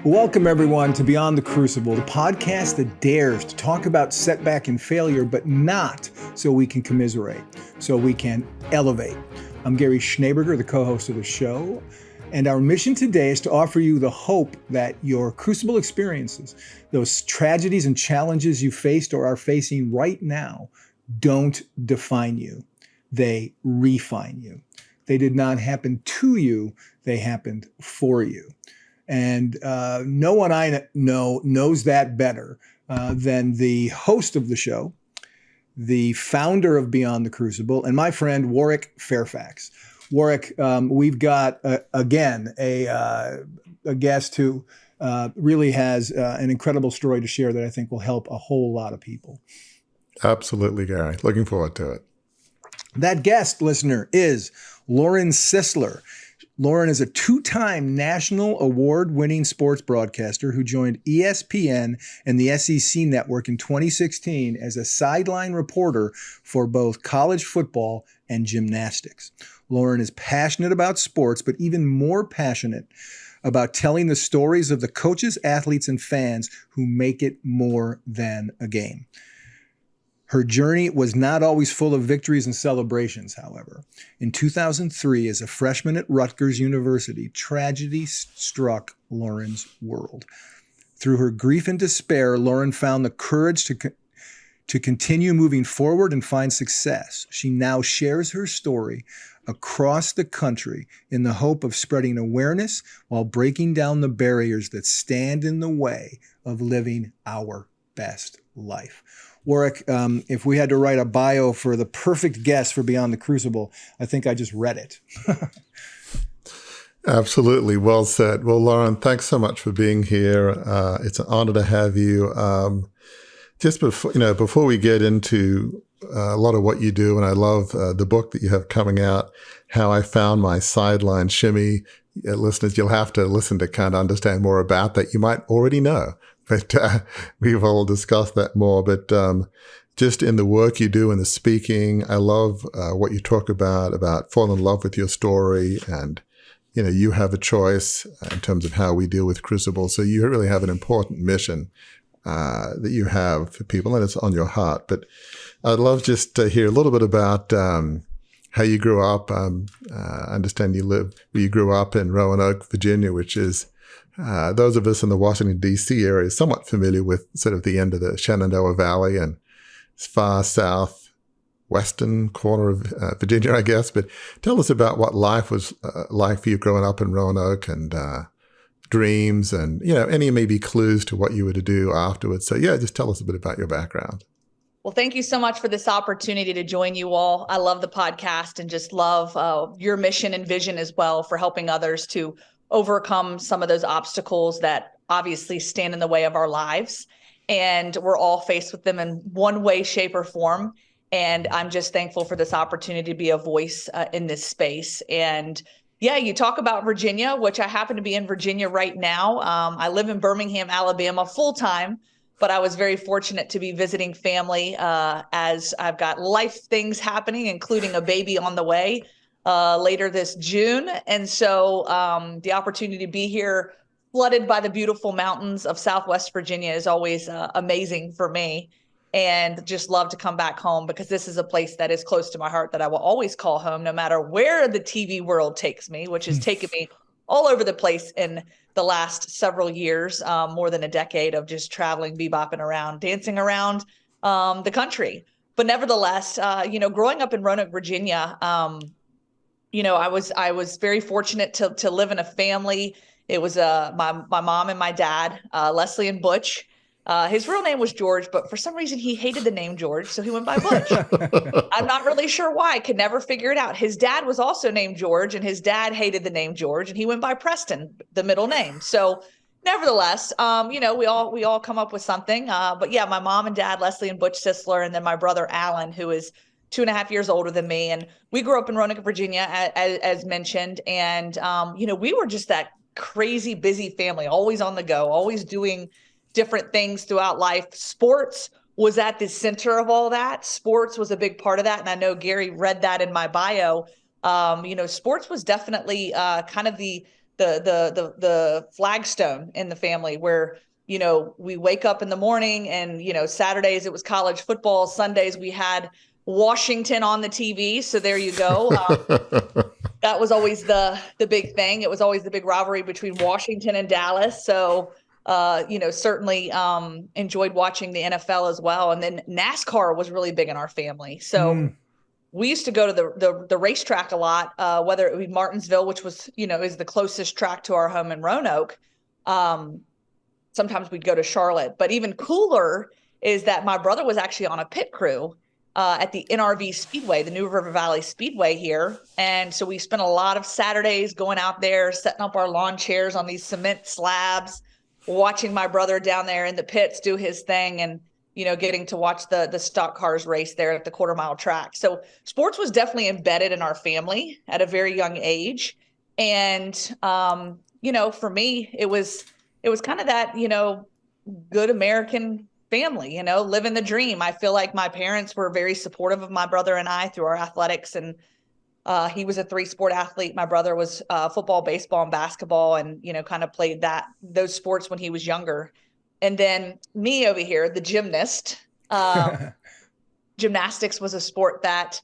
Welcome, everyone, to Beyond the Crucible, the podcast that dares to talk about setback and failure, but not so we can commiserate, so we can elevate. I'm Gary Schneeberger, the co-host of the show, and our mission today is to offer you the hope that your crucible experiences, those tragedies and challenges you faced or are facing right now, don't define you. They refine you. They did not happen to you, they happened for you. And no one I know knows that better than the host of the show, the founder of Beyond the Crucible, and my friend Warwick Fairfax. Warwick, we've got, again, a guest who really has an incredible story to share that I think will help a whole lot of people. Absolutely, Gary. Looking forward to it. That guest, listener, is Lauren Sisler. Lauren is a two-time national award-winning sports broadcaster who joined ESPN and the SEC network in 2016 as a sideline reporter for both college football and gymnastics. Lauren is passionate about sports, but even more passionate about telling the stories of the coaches, athletes, and fans who make it more than a game. Her journey was not always full of victories and celebrations, however. In 2003, as a freshman at Rutgers University, tragedy struck Lauren's world. Through her grief and despair, Lauren found the courage to continue moving forward and find success. She now shares her story across the country in the hope of spreading awareness while breaking down the barriers that stand in the way of living our best life. Warwick, if we had to write a bio for the perfect guest for Beyond the Crucible, I think I just read it. Absolutely. Well said. Well, Lauren, thanks so much for being here. It's an honor to have you. Just before we get into a lot of what you do, and I love the book that you have coming out, How I Found My Sideline Shimmy. Listeners, you'll have to listen to kind of understand more about that. You might already know. But we will discuss that more. But just in the work you do and the speaking, I love what you talk about falling in love with your story. And, you have a choice in terms of how we deal with crucible. So you really have an important mission that you have for people, and it's on your heart. But I'd love just to hear a little bit about how you grew up. I understand you grew up in Roanoke, Virginia, which is those of us in the Washington, D.C. area are somewhat familiar with sort of the end of the Shenandoah Valley and far southwestern corner of Virginia, I guess. But tell us about what life was like for you growing up in Roanoke and dreams and, any maybe clues to what you were to do afterwards. So, just tell us a bit about your background. Well, thank you so much for this opportunity to join you all. I love the podcast and just love your mission and vision as well for helping others to overcome some of those obstacles that obviously stand in the way of our lives. And we're all faced with them in one way, shape, or form. And I'm just thankful for this opportunity to be a voice in this space. And you talk about Virginia, which I happen to be in Virginia right now. I live in Birmingham, Alabama full time, but I was very fortunate to be visiting family as I've got life things happening, including a baby on the way later this June. And so the opportunity to be here, flooded by the beautiful mountains of Southwest Virginia, is always amazing for me. And just love to come back home because this is a place that is close to my heart that I will always call home, no matter where the TV world takes me, which has taken me all over the place in the last several years, more than a decade of just traveling, bebopping around, dancing around the country. But nevertheless, growing up in Roanoke, Virginia, I was very fortunate to live in a family. It was my mom and my dad, Leslie and Butch. His real name was George, but for some reason he hated the name George, so he went by Butch. I'm not really sure why. I could never figure it out. His dad was also named George, and his dad hated the name George, and he went by Preston, the middle name. So nevertheless, we all come up with something. But my mom and dad, Leslie and Butch Sisler, and then my brother Alan, who is 2.5 years older than me. And we grew up in Roanoke, Virginia, as mentioned. And, we were just that crazy busy family, always on the go, always doing different things throughout life. Sports was at the center of all that. Sports was a big part of that. And I know Gary read that in my bio. Sports was definitely kind of the the flagstone in the family where, we wake up in the morning and, Saturdays it was college football. Sundays we had Washington on the TV. So there you go. That was always the big thing. It was always the big rivalry between Washington and Dallas. So, certainly enjoyed watching the NFL as well. And then NASCAR was really big in our family. So we used to go to the racetrack a lot, whether it be Martinsville, which was, is the closest track to our home in Roanoke. Sometimes we'd go to Charlotte. But even cooler is that my brother was actually on a pit crew at the NRV Speedway, the New River Valley Speedway here. And so we spent a lot of Saturdays going out there, setting up our lawn chairs on these cement slabs, watching my brother down there in the pits do his thing and, getting to watch the stock cars race there at the quarter-mile track. So sports was definitely embedded in our family at a very young age. And, for me, it was kind of that, good American family, living the dream. I feel like my parents were very supportive of my brother and I through our athletics. And he was a 3-sport athlete. My brother was football, baseball, and basketball, and, kind of played those sports when he was younger. And then me over here, the gymnast, gymnastics was a sport that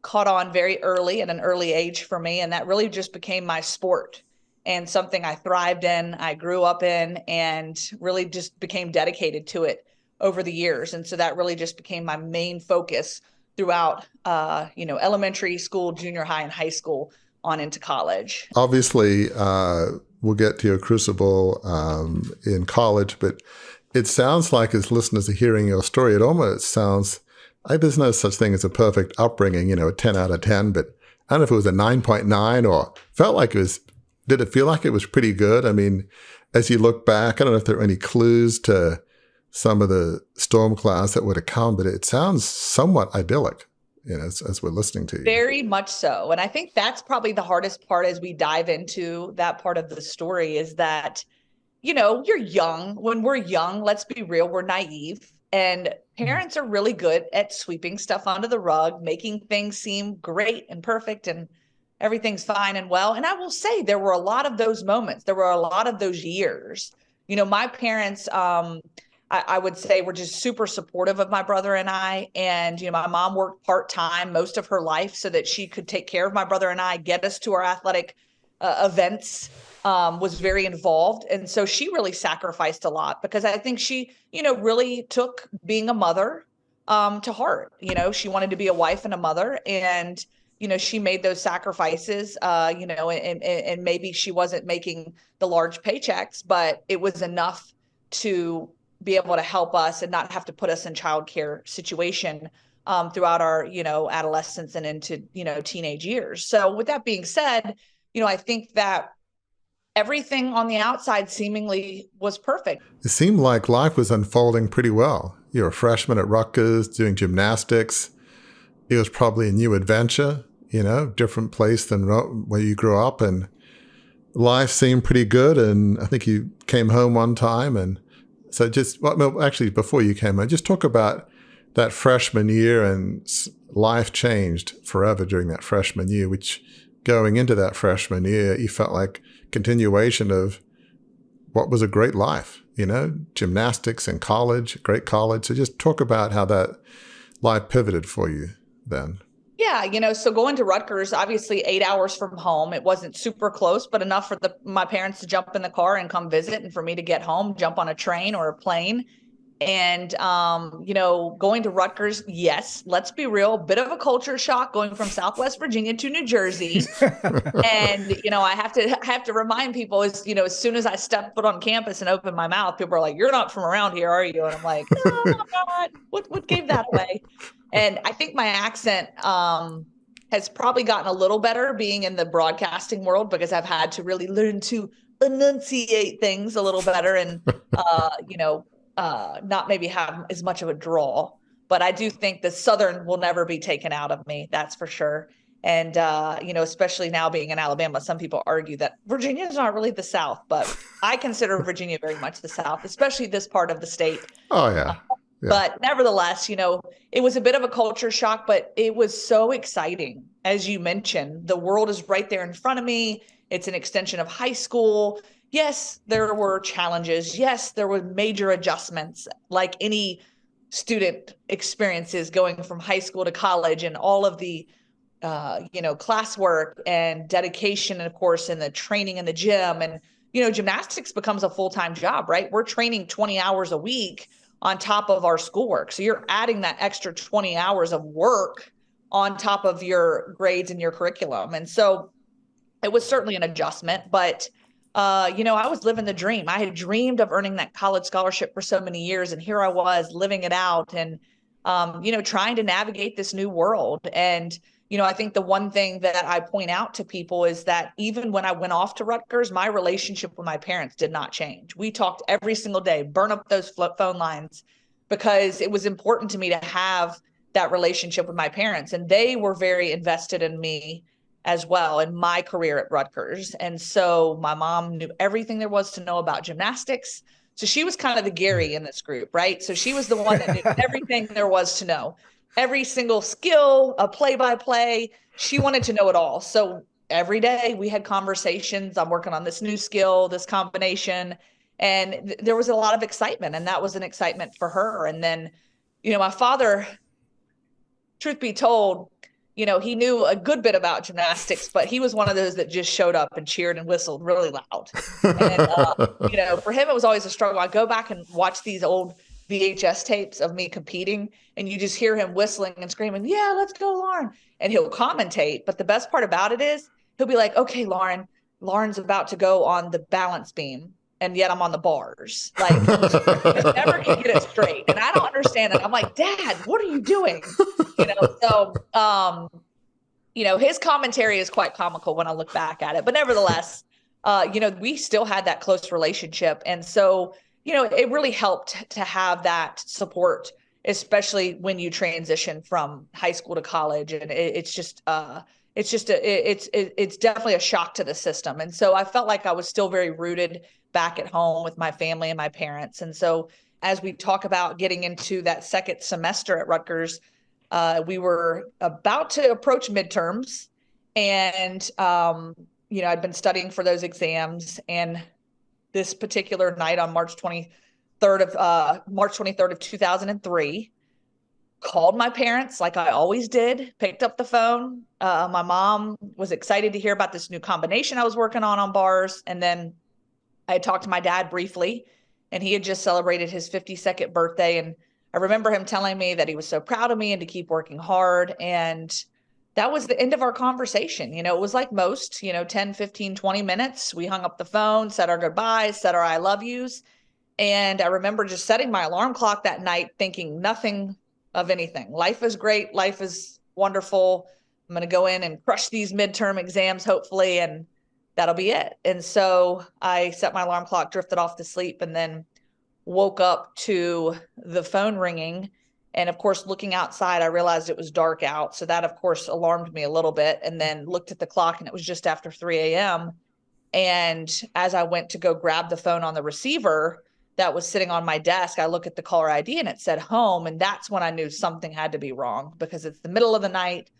caught on very early at an early age for me. And that really just became my sport and something I thrived in, I grew up in, and really just became dedicated to it over the years. And so that really just became my main focus throughout, elementary school, junior high, and high school on into college. Obviously, we'll get to your crucible in college, but it sounds like as listeners are hearing your story, it almost sounds like there's no such thing as a perfect upbringing, a 10 out of 10, but I don't know if it was a 9.9 or felt like it was, did it feel like it was pretty good? I mean, as you look back, I don't know if there are any clues to some of the storm clouds that would have come, but it sounds somewhat idyllic, as we're listening to you. Very much so. And I think that's probably the hardest part as we dive into that part of the story is that, you're young. When we're young, let's be real, we're naive. And parents are really good at sweeping stuff under the rug, making things seem great and perfect and everything's fine and well. And I will say there were a lot of those moments. There were a lot of those years. My parents, I would say were just super supportive of my brother and I. And, my mom worked part-time most of her life so that she could take care of my brother and I, get us to our athletic events, was very involved. And so she really sacrificed a lot because I think she, really took being a mother to heart. She wanted to be a wife and a mother. And, she made those sacrifices, and maybe she wasn't making the large paychecks, but it was enough to be able to help us and not have to put us in childcare situation throughout our, adolescence and into, teenage years. So with that being said, I think that everything on the outside seemingly was perfect. It seemed like life was unfolding pretty well. You're a freshman at Rutgers doing gymnastics. It was probably a new adventure, different place than where you grew up. And life seemed pretty good. And I think you came home one time. And so actually, before you came home, just talk about that freshman year, and life changed forever during that freshman year, which going into that freshman year, you felt like continuation of what was a great life, gymnastics and college, great college. So just talk about how that life pivoted for you then. Yeah, so going to Rutgers, obviously 8 hours from home, it wasn't super close, but enough for my parents to jump in the car and come visit, and for me to get home, jump on a train or a plane. And, going to Rutgers, yes, let's be real, bit of a culture shock going from Southwest Virginia to New Jersey. And, I have to remind people as soon as I step foot on campus and open my mouth, people are like, "You're not from around here, are you?" And I'm like, "No, I'm not." What gave that away? And I think my accent has probably gotten a little better being in the broadcasting world because I've had to really learn to enunciate things a little better and, not maybe have as much of a drawl. But I do think the Southern will never be taken out of me. That's for sure. And, especially now being in Alabama, some people argue that Virginia is not really the South, but I consider Virginia very much the South, especially this part of the state. Oh, yeah. Yeah. But nevertheless, it was a bit of a culture shock, but it was so exciting. As you mentioned, the world is right there in front of me. It's an extension of high school. Yes, there were challenges. Yes, there were major adjustments, like any student experiences going from high school to college, and all of the classwork and dedication, and of course, in the training in the gym. And, gymnastics becomes a full-time job, right? We're training 20 hours a week on top of our schoolwork. So you're adding that extra 20 hours of work on top of your grades and your curriculum. And so it was certainly an adjustment, but I was living the dream. I had dreamed of earning that college scholarship for so many years, and here I was living it out and, trying to navigate this new world. And, I think the one thing that I point out to people is that even when I went off to Rutgers, my relationship with my parents did not change. We talked every single day, burn up those phone lines, because it was important to me to have that relationship with my parents. And they were very invested in me as well in my career at Rutgers. And so my mom knew everything there was to know about gymnastics. So she was kind of the Gary in this group, right? So she was the one that knew everything there was to know. Every single skill, a play-by-play, she wanted to know it all. So every day we had conversations. I'm working on this new skill, this combination. And there was a lot of excitement, and that was an excitement for her. And then, my father, truth be told, he knew a good bit about gymnastics, but he was one of those that just showed up and cheered and whistled really loud. And, for him, it was always a struggle. I go back and watch these old VHS tapes of me competing, and you just hear him whistling and screaming, "Yeah, let's go, Lauren." And he'll commentate. But the best part about it is he'll be like, "Okay, Lauren's about to go on the balance beam, and yet I'm on the bars." Like, he never can get it straight. And I don't understand it. I'm like, "Dad, what are you doing?" So, his commentary is quite comical when I look back at it. But nevertheless, we still had that close relationship. And so, it really helped to have that support, especially when you transition from high school to college. And it's definitely a shock to the system. And so I felt like I was still very rooted back at home with my family and my parents. And so as we talk about getting into that second semester at Rutgers, we were about to approach midterms, and, I'd been studying for those exams. And this particular night on March 23rd of 2003, called my parents like I always did, picked up the phone. My mom was excited to hear about this new combination I was working on bars. And then I had talked to my dad briefly, and he had just celebrated his 52nd birthday. And I remember him telling me that he was so proud of me and to keep working hard. And that was the end of our conversation. It was like most, 10, 15, 20 minutes. We hung up the phone, said our goodbyes, said our I love yous. And I remember just setting my alarm clock that night, thinking nothing of anything. Life is great. Life is wonderful. I'm going to go in and crush these midterm exams, hopefully, and that'll be it. And so I set my alarm clock, drifted off to sleep, and then woke up to the phone ringing. And of course, looking outside, I realized it was dark out. So that, of course, alarmed me a little bit, and then looked at the clock, and it was just after 3 a.m. And as I went to go grab the phone on the receiver that was sitting on my desk, I look at the caller ID and it said home. And that's when I knew something had to be wrong, because it's the middle of the night.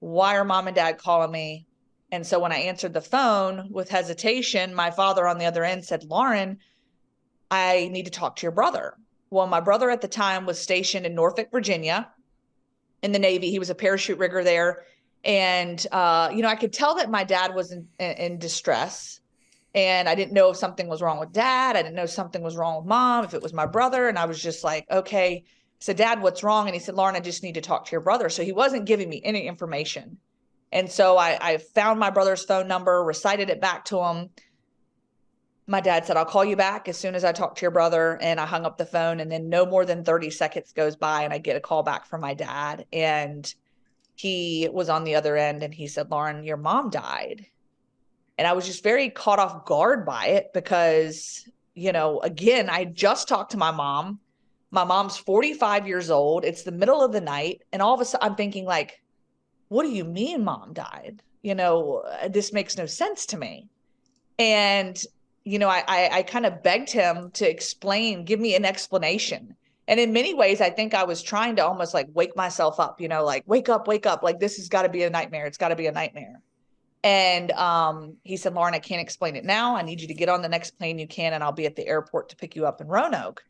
Why are mom and dad calling me? And so when I answered the phone with hesitation, my father on the other end said, "Lauren, I need to talk to your brother." Well, my brother at the time was stationed in Norfolk, Virginia in the Navy. He was a parachute rigger there. And, I could tell that my dad was in distress, and I didn't know if something was wrong with dad. I didn't know if something was wrong with mom, if it was my brother. And I was just like, okay. I said, "Dad, what's wrong?" And he said, "Lauren, I just need to talk to your brother." So he wasn't giving me any information. And so I found my brother's phone number, recited it back to him. My dad said, "I'll call you back as soon as I talk to your brother." And I hung up the phone, and then no more than 30 seconds goes by and I get a call back from my dad. And he was on the other end, and he said, "Lauren, your mom died." And I was just very caught off guard by it because, again, I just talked to my mom. My mom's 45 years old. It's the middle of the night. And all of a sudden I'm thinking, like, what do you mean mom died? This makes no sense to me. And I kind of begged him to explain, give me an explanation. And in many ways, I think I was trying to almost like wake myself up, like, wake up, like this has got to be a nightmare. It's got to be a nightmare. And he said, Lauren, I can't explain it now. I need you to get on the next plane you can, and I'll be at the airport to pick you up in Roanoke.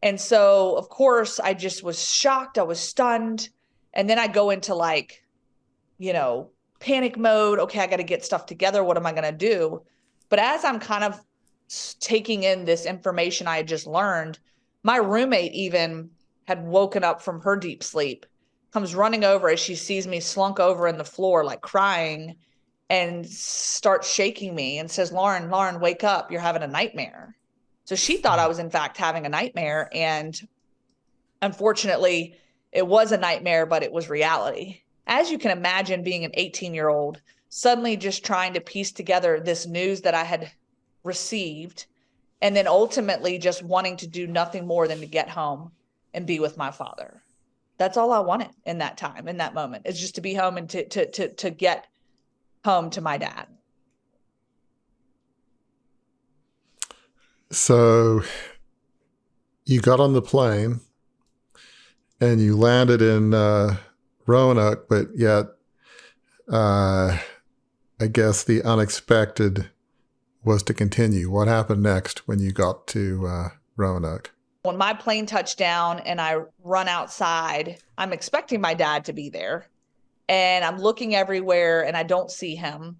And so, of course, I just was shocked. I was stunned. And then I go into like, panic mode. Okay, I got to get stuff together. What am I going to do? But as I'm kind of taking in this information I had just learned, my roommate even had woken up from her deep sleep, comes running over as she sees me slunk over in the floor, like crying, and starts shaking me and says, Lauren, wake up. You're having a nightmare. So she thought I was in fact having a nightmare. And unfortunately, it was a nightmare, but it was reality. As you can imagine, being an 18-year-old, suddenly just trying to piece together this news that I had received, and then ultimately just wanting to do nothing more than to get home and be with my father. That's all I wanted in that time, in that moment, is just to be home and to get home to my dad. So you got on the plane and you landed in Roanoke, but yet I guess the unexpected was to continue. What happened next when you got to Roanoke? When my plane touched down and I run outside, I'm expecting my dad to be there. And I'm looking everywhere and I don't see him.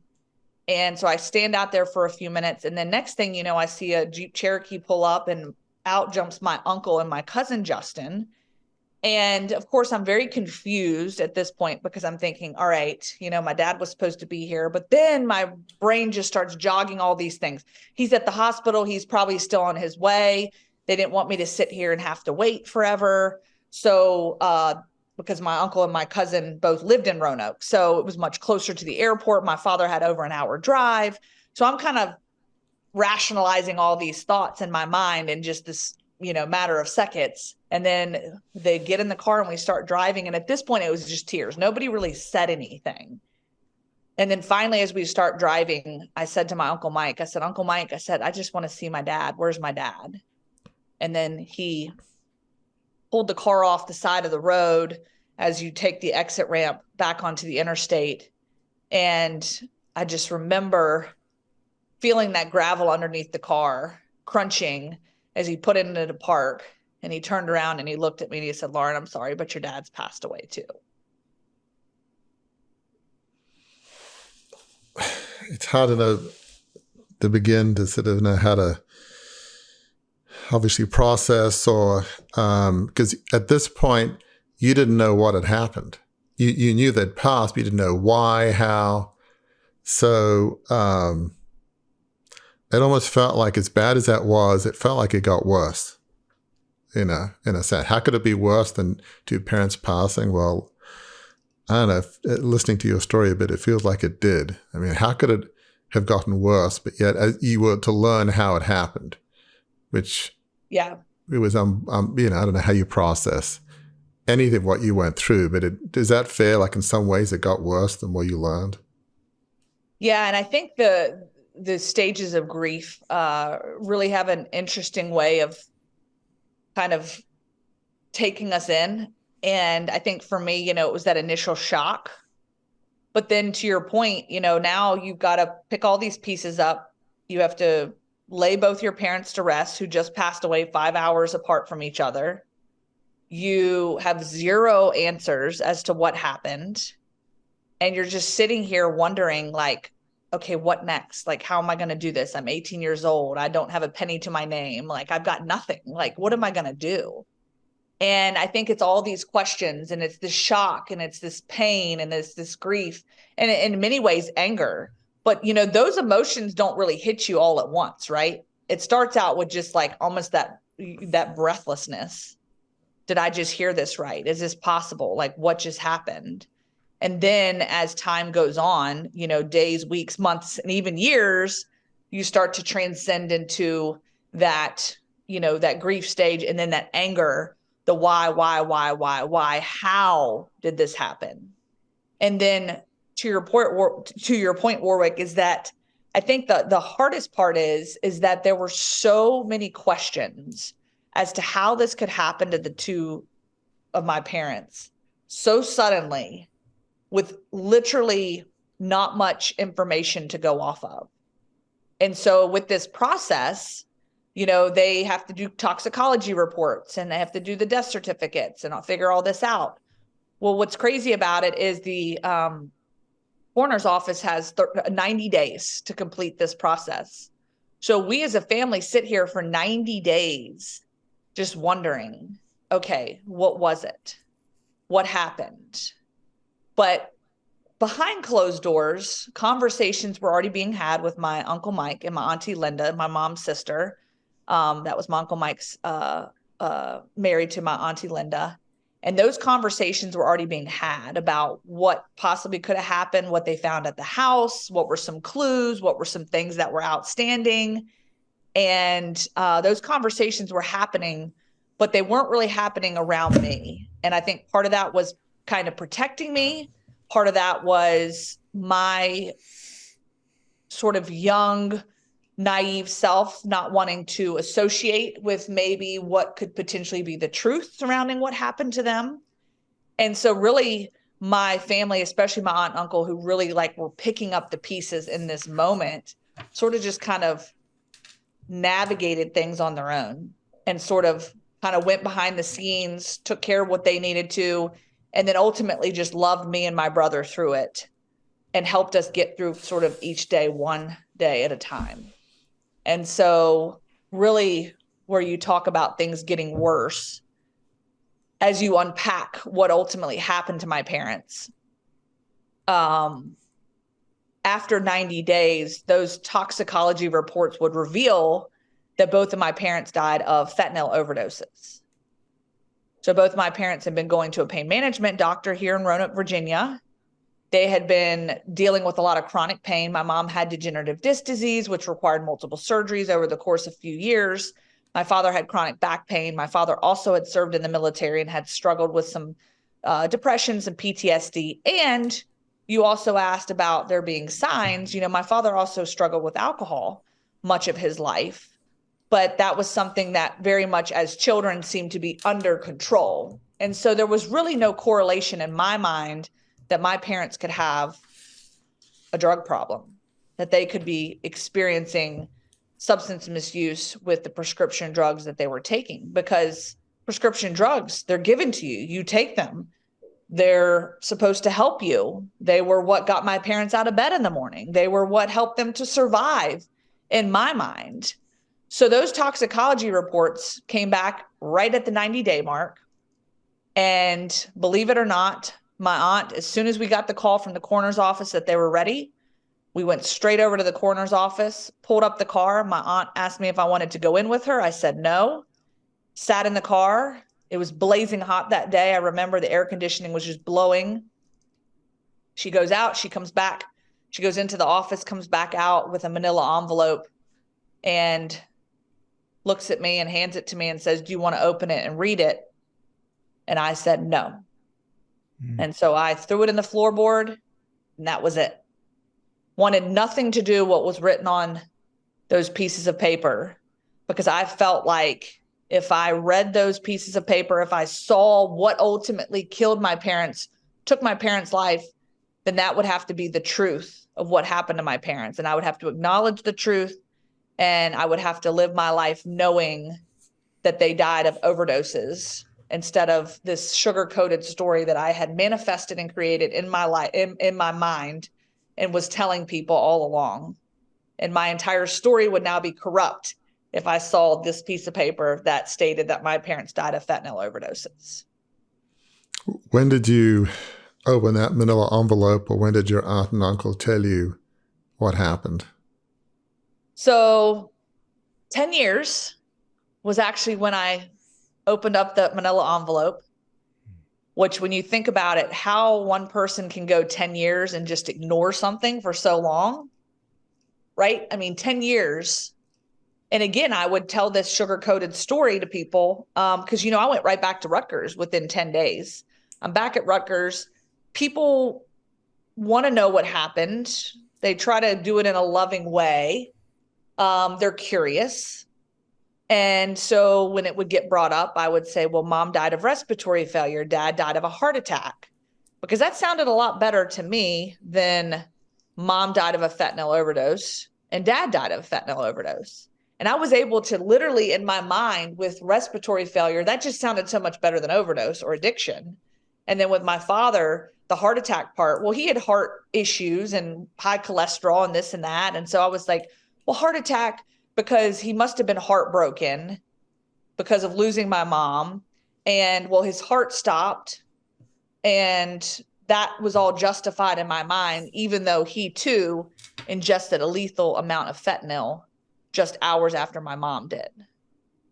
And so I stand out there for a few minutes. And then next thing you know, I see a Jeep Cherokee pull up and out jumps my uncle and my cousin, Justin. And of course, I'm very confused at this point because I'm thinking, all right, my dad was supposed to be here. But then my brain just starts jogging all these things. He's at the hospital. He's probably still on his way. They didn't want me to sit here and have to wait forever. So because my uncle and my cousin both lived in Roanoke, so it was much closer to the airport. My father had over an hour drive. So I'm kind of rationalizing all these thoughts in my mind in just this, matter of seconds. And then they get in the car and we start driving. And at this point, it was just tears. Nobody really said anything. And then finally, as we start driving, I said to my Uncle Mike, Uncle Mike, I just want to see my dad. Where's my dad? And then he pulled the car off the side of the road as you take the exit ramp back onto the interstate. And I just remember feeling that gravel underneath the car crunching as he put it into the park. And he turned around and he looked at me and he said, Lauren, I'm sorry, but your dad's passed away too. It's hard to begin to sort of know how to obviously process, or because at this point you didn't know what had happened. You knew they'd passed, but you didn't know why, how. So it almost felt like, as bad as that was, it felt like it got worse. In a sense, how could it be worse than two parents passing? Well, I don't know. Listening to your story a bit, it feels like it did. I mean, how could it have gotten worse? But yet, as you were to learn how it happened, which it was I don't know how you process anything what you went through, but is that fair? Like in some ways, it got worse than what you learned. Yeah, and I think the stages of grief really have an interesting way of kind of taking us in. And I think for me, it was that initial shock. But then to your point, now you've got to pick all these pieces up. You have to lay both your parents to rest, who just passed away 5 hours apart from each other. You have zero answers as to what happened. And you're just sitting here wondering, like, okay, what next? Like, how am I going to do this? I'm 18 years old. I don't have a penny to my name. Like, I've got nothing. Like, what am I going to do? And I think it's all these questions, and it's this shock, and it's this pain, and it's this grief, and in many ways, anger. But, those emotions don't really hit you all at once, right? It starts out with just like almost that breathlessness. Did I just hear this right? Is this possible? Like, what just happened? And then as time goes on, days, weeks, months, and even years, you start to transcend into that, that grief stage, and then that anger, the why, how did this happen? And then to your point, Warwick, is that I think the hardest part is that there were so many questions as to how this could happen to the two of my parents so suddenly, with literally not much information to go off of. And so with this process, they have to do toxicology reports and they have to do the death certificates, and I'll figure all this out. Well, what's crazy about it is the coroner's office has 90 days to complete this process. So we as a family sit here for 90 days just wondering, okay, what was it? What happened? But behind closed doors, conversations were already being had with my Uncle Mike and my Auntie Linda, my mom's sister. That was my Uncle Mike's married to my Auntie Linda. And those conversations were already being had about what possibly could have happened, what they found at the house, what were some clues, what were some things that were outstanding. And those conversations were happening, but they weren't really happening around me. And I think part of that was kind of protecting me. Part of that was my sort of young, naive self not wanting to associate with maybe what could potentially be the truth surrounding what happened to them. And so really my family, especially my aunt and uncle, who really were picking up the pieces in this moment, sort of just kind of navigated things on their own and sort of kind of went behind the scenes, took care of what they needed to, and then ultimately just loved me and my brother through it and helped us get through sort of each day, one day at a time. And so really where you talk about things getting worse, as you unpack what ultimately happened to my parents, after 90 days, those toxicology reports would reveal that both of my parents died of fentanyl overdoses. So both my parents had been going to a pain management doctor here in Roanoke, Virginia. They had been dealing with a lot of chronic pain. My mom had degenerative disc disease, which required multiple surgeries over the course of a few years. My father had chronic back pain. My father also had served in the military and had struggled with some depressions and PTSD. And you also asked about there being signs. My father also struggled with alcohol much of his life, but that was something that very much as children seemed to be under control. And so there was really no correlation in my mind that my parents could have a drug problem, that they could be experiencing substance misuse with the prescription drugs that they were taking, because prescription drugs, they're given to you. You take them. They're supposed to help you. They were what got my parents out of bed in the morning. They were what helped them to survive in my mind. So those toxicology reports came back right at the 90-day mark. And believe it or not, my aunt, as soon as we got the call from the coroner's office that they were ready, we went straight over to the coroner's office, pulled up the car. My aunt asked me if I wanted to go in with her. I said no. Sat in the car. It was blazing hot that day. I remember the air conditioning was just blowing. She goes out. She comes back. She goes into the office, comes back out with a manila envelope and looks at me and hands it to me and says, "Do you want to open it and read it?" And I said no. And so I threw it in the floorboard, and that was it. Wanted nothing to do what was written on those pieces of paper, because I felt like if I read those pieces of paper, if I saw what ultimately killed my parents, took my parents' life, then that would have to be the truth of what happened to my parents. And I would have to acknowledge the truth, and I would have to live my life knowing that they died of overdoses, instead of this sugar-coated story that I had manifested and created in my life, in my mind, and was telling people all along. And my entire story would now be corrupt if I saw this piece of paper that stated that my parents died of fentanyl overdoses. When did you open that manila envelope, or when did your aunt and uncle tell you what happened? So 10 years was actually when I opened up the manila envelope, which when you think about it, how one person can go 10 years and just ignore something for so long, right? I mean, 10 years. And again, I would tell this sugar-coated story to people because, I went right back to Rutgers within 10 days. I'm back at Rutgers. People want to know what happened. They try to do it in a loving way. They're curious. And so when it would get brought up, I would say, well, mom died of respiratory failure. Dad died of a heart attack, because that sounded a lot better to me than mom died of a fentanyl overdose and dad died of a fentanyl overdose. And I was able to literally, in my mind, with respiratory failure, that just sounded so much better than overdose or addiction. And then with my father, the heart attack part, well, he had heart issues and high cholesterol and this and that. And so I was like, well, heart attack, because he must have been heartbroken because of losing my mom. And well, his heart stopped. And that was all justified in my mind, even though he too ingested a lethal amount of fentanyl just hours after my mom did.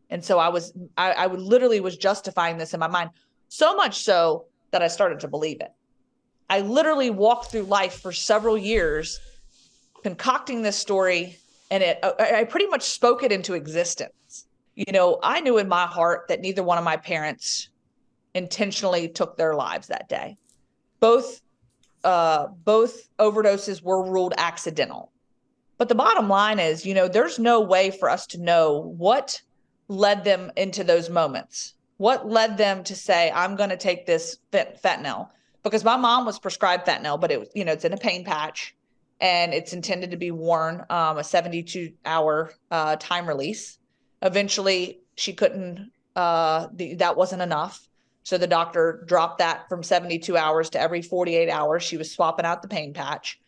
And so I literally was justifying this in my mind, so much so that I started to believe it. I literally walked through life for several years concocting this story, and I pretty much spoke it into existence. You know, I knew in my heart that neither one of my parents intentionally took their lives that day. Both overdoses were ruled accidental. But the bottom line is, you know, there's no way for us to know what led them into those moments. What led them to say, I'm going to take this fentanyl? Because my mom was prescribed fentanyl, but it was, you know, it's in a pain patch and it's intended to be worn, a 72-hour time release. Eventually, she couldn't, that wasn't enough. So the doctor dropped that from 72 hours to every 48 hours. She was swapping out the pain patch.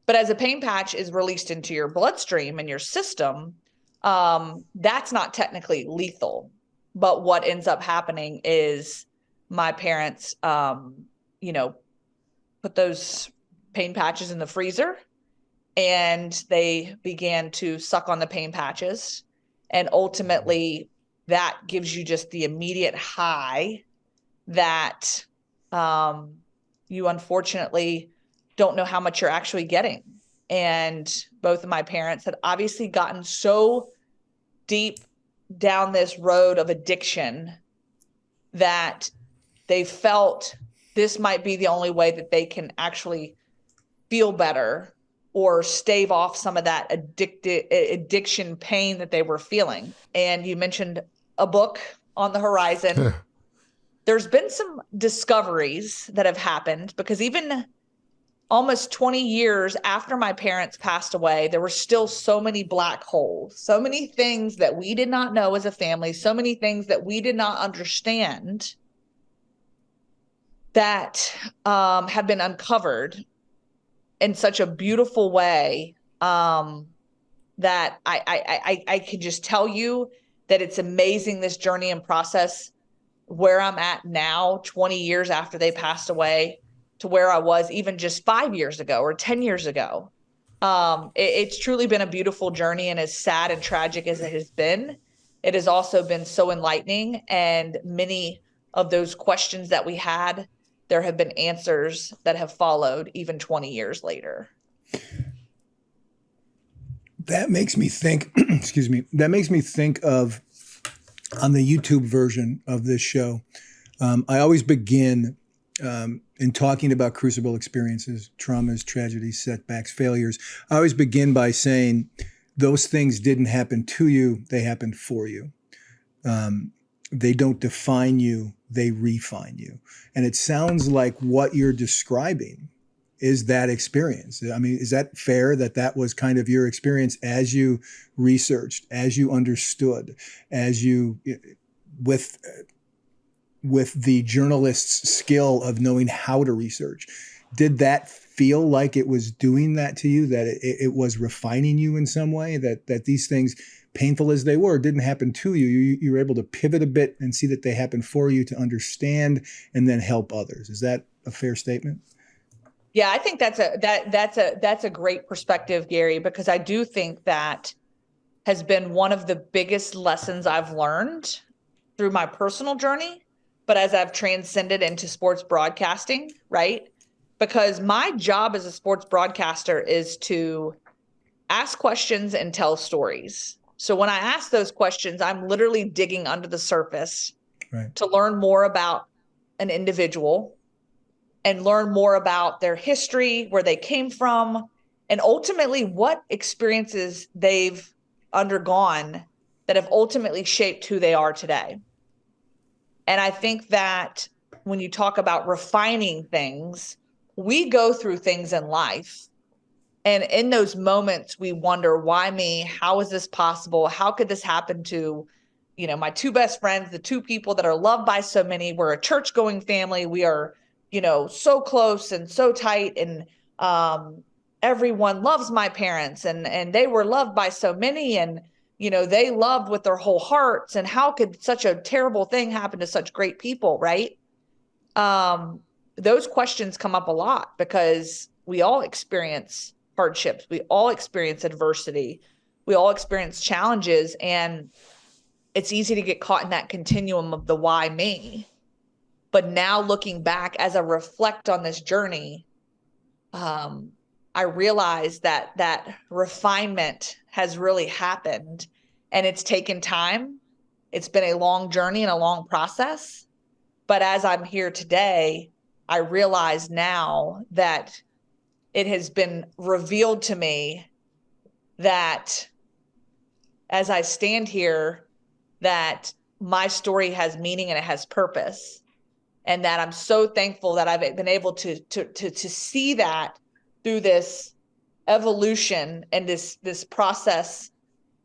But as a pain patch is released into your bloodstream and your system, that's not technically lethal. But what ends up happening is my parents, you know, put those pain patches in the freezer and they began to suck on the pain patches. And ultimately, that gives you just the immediate high that you unfortunately don't know how much you're actually getting. And both of my parents had obviously gotten so deep down this road of addiction that they felt this might be the only way that they can actually feel better or stave off some of that addiction pain that they were feeling. And you mentioned a book on the horizon. There's been some discoveries that have happened, because even almost 20 years after my parents passed away, there were still so many black holes, so many things that we did not know as a family, so many things that we did not understand that have been uncovered in such a beautiful way that I can just tell you that it's amazing, this journey and process, where I'm at now, 20 years after they passed away, to where I was even just 5 years ago or 10 years ago. It's truly been a beautiful journey, and as sad and tragic as it has been, it has also been so enlightening. And many of those questions that we had, there have been answers that have followed even 20 years later. That makes me think, excuse me, that makes me think of, on the YouTube version of this show, I always begin in talking about crucible experiences, traumas, tragedies, setbacks, failures. I always begin by saying those things didn't happen to you, they happened for you. They don't define you, they refine you. And it sounds like what you're describing is that experience. I mean, is that fair, that that was kind of your experience as you researched, as you understood, as you, with the journalist's skill of knowing how to research? Did that feel like it was doing that to you, that it was refining you in some way, that these things, painful as they were, didn't happen to you? You were able to pivot a bit and see that they happened for you to understand and then help others. Is that a fair statement? Yeah, I think that's a great perspective, Gary, because I do think that has been one of the biggest lessons I've learned through my personal journey, but as I've transcended into sports broadcasting, right? Because my job as a sports broadcaster is to ask questions and tell stories. So when I ask those questions, I'm literally digging under the surface, right, to learn more about an individual and learn more about their history, where they came from, and ultimately what experiences they've undergone that have ultimately shaped who they are today. And I think that when you talk about refining things, we go through things in life And in those moments, we wonder, why me? How is this possible? How could this happen to, my two best friends, the two people that are loved by so many? We're a church going family. We are, so close and so tight. And everyone loves my parents, and they were loved by so many. And, they loved with their whole hearts. And how could such a terrible thing happen to such great people, right? Those questions come up a lot because we all experience hardships. We all experience adversity. We all experience challenges. And it's easy to get caught in that continuum of the why me. But now looking back as I reflect on this journey, I realize that refinement has really happened, and it's taken time. It's been a long journey and a long process. But as I'm here today, I realize now that it has been revealed to me that as I stand here, that my story has meaning and it has purpose. And that I'm so thankful that I've been able to see that through this evolution and this process,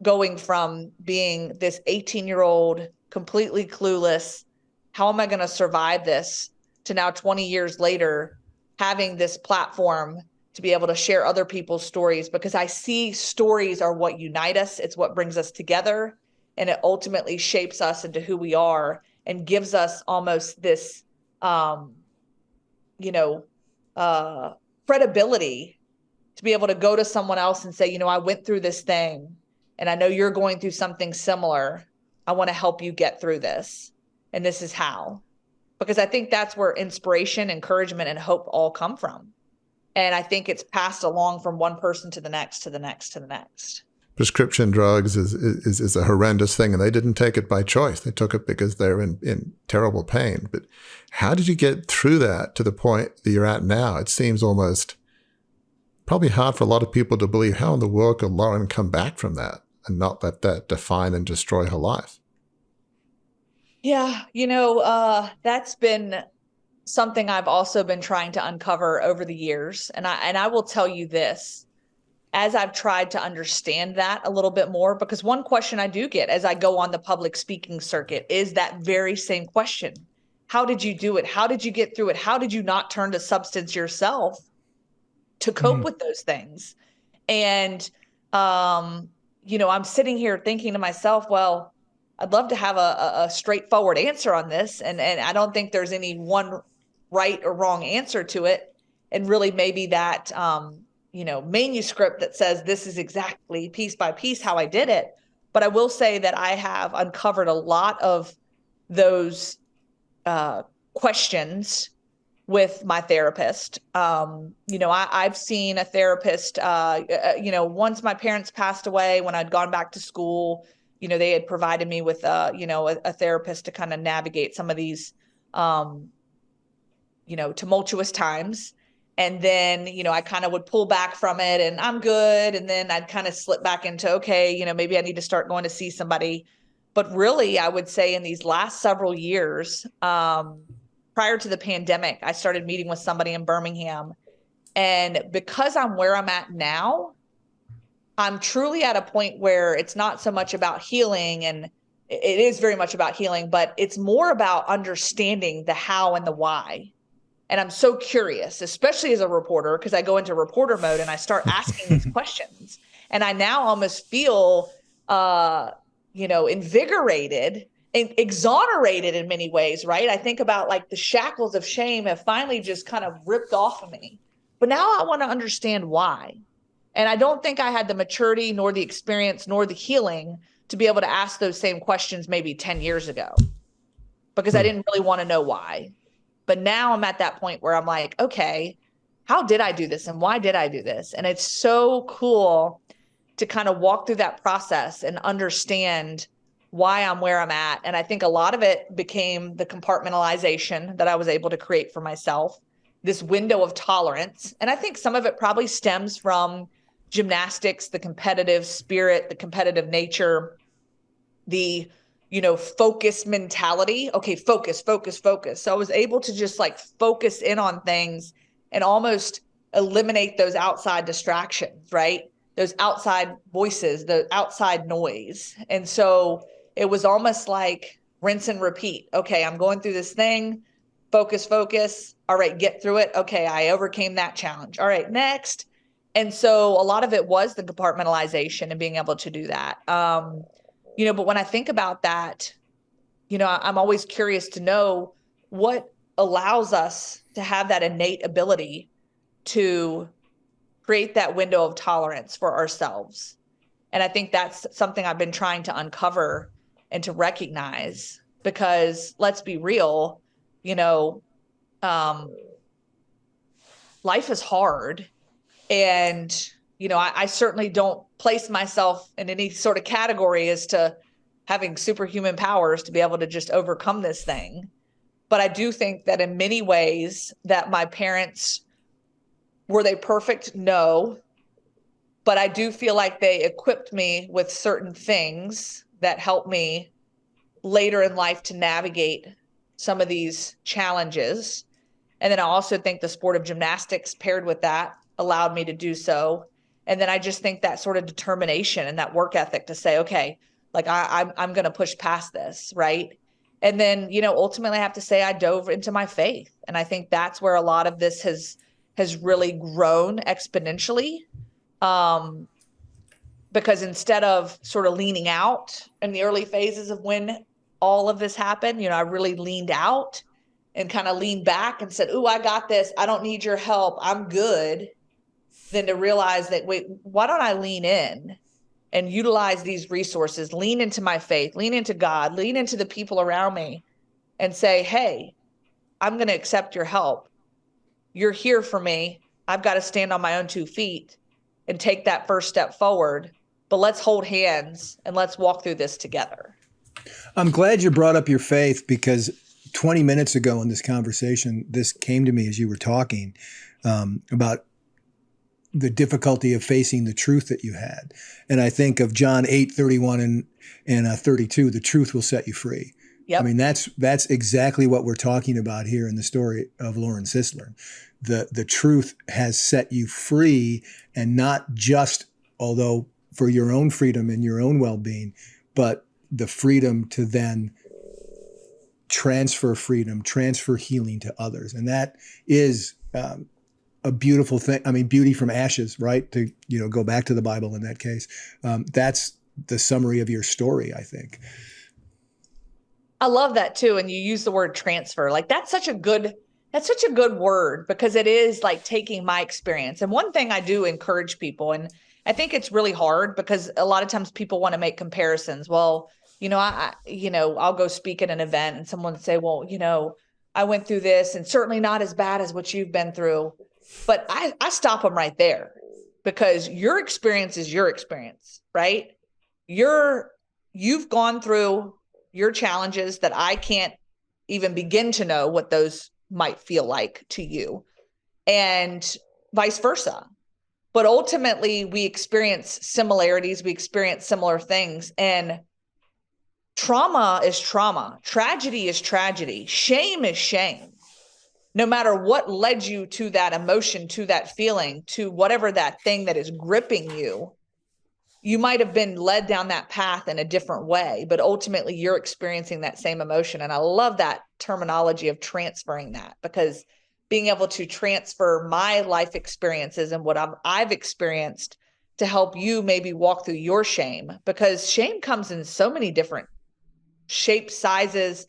going from being this 18-year-old completely clueless, how am I going to survive this, to now 20 years later, having this platform to be able to share other people's stories, because I see stories are what unite us. It's what brings us together, and it ultimately shapes us into who we are and gives us almost this, credibility to be able to go to someone else and say, I went through this thing, and I know you're going through something similar. I want to help you get through this. And this is how. Because I think that's where inspiration, encouragement, and hope all come from. And I think it's passed along from one person to the next, to the next, to the next. Prescription drugs is a horrendous thing, and they didn't take it by choice. They took it because they're in terrible pain. But how did you get through that to the point that you're at now? It seems almost probably hard for a lot of people to believe. How in the world could Lauren come back from that and not let that define and destroy her life? Yeah, that's been something I've also been trying to uncover over the years. And I will tell you this, as I've tried to understand that a little bit more, because one question I do get as I go on the public speaking circuit is that very same question. How did you do it? How did you get through it? How did you not turn to substance yourself to cope with those things? And, I'm sitting here thinking to myself, well, I'd love to have a straightforward answer on this. And I don't think there's any one right or wrong answer to it. And really maybe that, manuscript that says this is exactly piece by piece how I did it. But I will say that I have uncovered a lot of those questions with my therapist. I've seen a therapist, once my parents passed away, when I'd gone back to school, they had provided me with, a therapist to kind of navigate some of these, tumultuous times. And then, I kind of would pull back from it and I'm good. And then I'd kind of slip back into, okay, maybe I need to start going to see somebody. But really, I would say in these last several years, prior to the pandemic, I started meeting with somebody in Birmingham. And because I'm where I'm at now, I'm truly at a point where it's not so much about healing, and it is very much about healing, but it's more about understanding the how and the why. And I'm so curious, especially as a reporter, because I go into reporter mode and I start asking these questions. And I now almost feel, invigorated and exonerated in many ways, right? I think about like the shackles of shame have finally just kind of ripped off of me. But now I want to understand why. And I don't think I had the maturity, nor the experience, nor the healing to be able to ask those same questions maybe 10 years ago, because I didn't really want to know why. But now I'm at that point where I'm like, okay, how did I do this? And why did I do this? And it's so cool to kind of walk through that process and understand why I'm where I'm at. And I think a lot of it became the compartmentalization that I was able to create for myself, this window of tolerance. And I think some of it probably stems from gymnastics, the competitive spirit, the competitive nature, the focus mentality. Okay, focus. So I was able to just like focus in on things and almost eliminate those outside distractions, right? Those outside voices, the outside noise. And so it was almost like rinse and repeat. Okay, I'm going through this thing, focus. All right, get through it. Okay, I overcame that challenge. All right, next. And so a lot of it was the compartmentalization and being able to do that. But when I think about that, I'm always curious to know what allows us to have that innate ability to create that window of tolerance for ourselves. And I think that's something I've been trying to uncover and to recognize, because let's be real, life is hard. And, I certainly don't place myself in any sort of category as to having superhuman powers to be able to just overcome this thing. But I do think that in many ways that my parents, were they perfect? No. But I do feel like they equipped me with certain things that helped me later in life to navigate some of these challenges. And then I also think the sport of gymnastics paired with that allowed me to do so. And then I just think that sort of determination and that work ethic to say, okay, like I'm going to push past this, right? And then, ultimately I have to say I dove into my faith. And I think that's where a lot of this has really grown exponentially. Because instead of sort of leaning out in the early phases of when all of this happened, I really leaned out and kind of leaned back and said, "Ooh, I got this. I don't need your help. I'm good." Then to realize that, wait, why don't I lean in and utilize these resources, lean into my faith, lean into God, lean into the people around me and say, "Hey, I'm going to accept your help. You're here for me. I've got to stand on my own 2 feet and take that first step forward. But let's hold hands and let's walk through this together." I'm glad you brought up your faith, because 20 minutes ago in this conversation, this came to me as you were talking about the difficulty of facing the truth that you had. And I think of John 8:31 and 32, the truth will set you free. Yep. I mean, that's exactly what we're talking about here in the story of Lauren Sisler. The truth has set you free, and not just, although for your own freedom and your own well-being, but the freedom to then transfer freedom, transfer healing to others. And that is a beautiful thing. I mean, beauty from ashes, right? To, go back to the Bible in that case. That's the summary of your story, I think. I love that too. And you use the word transfer. Like that's such a good word, because it is like taking my experience. And one thing I do encourage people, and I think it's really hard because a lot of times people want to make comparisons. Well, I'll go speak at an event and someone say, well, I went through this and certainly not as bad as what you've been through. But I stop them right there, because your experience is your experience, right? You've gone through your challenges that I can't even begin to know what those might feel like to you, and vice versa. But ultimately we experience similarities, we experience similar things, and trauma is trauma. Tragedy is tragedy. Shame is shame. No matter what led you to that emotion, to that feeling, to whatever that thing that is gripping you, you might have been led down that path in a different way, but ultimately you're experiencing that same emotion. And I love that terminology of transferring that, because being able to transfer my life experiences and what I've experienced to help you maybe walk through your shame, because shame comes in so many different shapes, sizes,